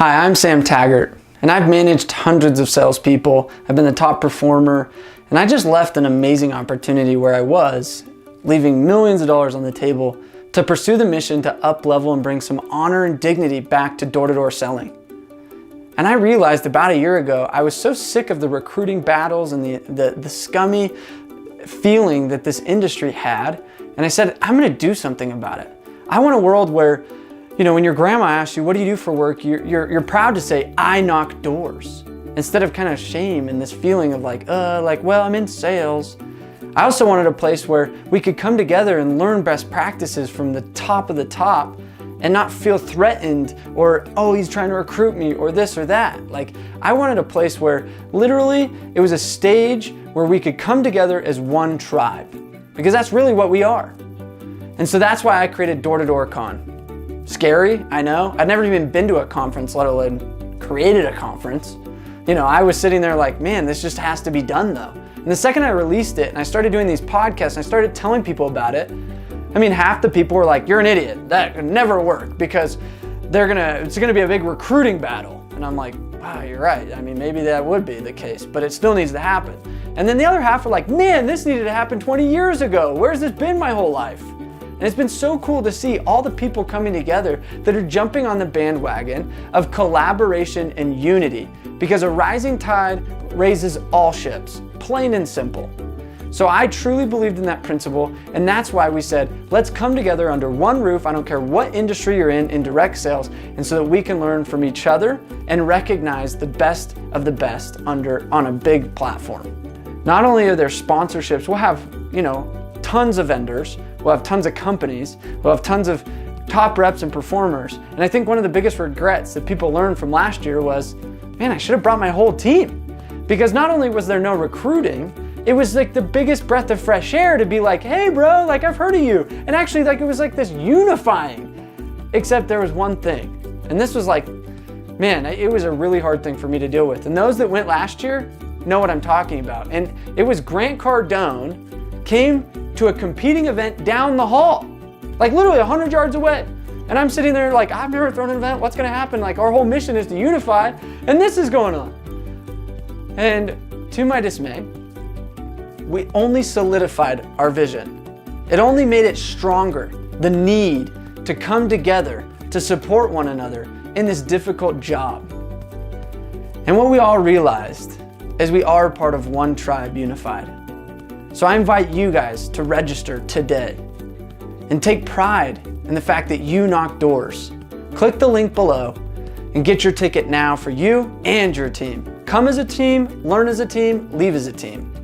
Hi, I'm Sam Taggart, and I've managed hundreds of salespeople. I've been the top performer, and I just left an amazing opportunity where I was, leaving millions of dollars on the table to pursue the mission to up-level and bring some honor and dignity back to door-to-door selling. And I realized about a year ago, I was so sick of the recruiting battles and the scummy feeling that this industry had, and I said, I'm gonna do something about it. I want a world where, when your grandma asks you, what do you do for work? You're proud to say, I knock doors. Instead of kind of shame and this feeling of well, I'm in sales. I also wanted a place where we could come together and learn best practices from the top of the top and not feel threatened or, oh, he's trying to recruit me or this or that. I wanted a place where literally it was a stage where we could come together as one tribe, because that's really what we are. And so that's why I created D2DCon. Scary, I know. I'd never even been to a conference, let alone created a conference. I was sitting there like, man, this just has to be done though. And the second I released it and I started doing these podcasts and I started telling people about it, half the people were like, you're an idiot. That could never work because it's gonna be a big recruiting battle. And I'm like, wow, you're right. Maybe that would be the case, but it still needs to happen. And then the other half were like, man, this needed to happen 20 years ago. Where's this been my whole life? And it's been so cool to see all the people coming together that are jumping on the bandwagon of collaboration and unity, because a rising tide raises all ships, plain and simple. So I truly believed in that principle, and that's why we said, let's come together under one roof, I don't care what industry you're in direct sales, and so that we can learn from each other and recognize the best of the best on a big platform. Not only are there sponsorships, we'll have, tons of vendors, we'll have tons of companies, we'll have tons of top reps and performers. And I think one of the biggest regrets that people learned from last year was, man, I should have brought my whole team. Because not only was there no recruiting, it was like the biggest breath of fresh air to be like, hey bro, I've heard of you. And actually it was like this unifying, except there was one thing. And this was it was a really hard thing for me to deal with. And those that went last year know what I'm talking about. And it was Grant Cardone came to a competing event down the hall, literally 100 yards away. And I'm sitting there I've never thrown an event, what's gonna happen? Our whole mission is to unify, and this is going on. And to my dismay, we only solidified our vision. It only made it stronger, the need to come together to support one another in this difficult job. And what we all realized is we are part of one tribe unified. So I invite you guys to register today and take pride in the fact that you knock doors. Click the link below and get your ticket now for you and your team. Come as a team, learn as a team, leave as a team.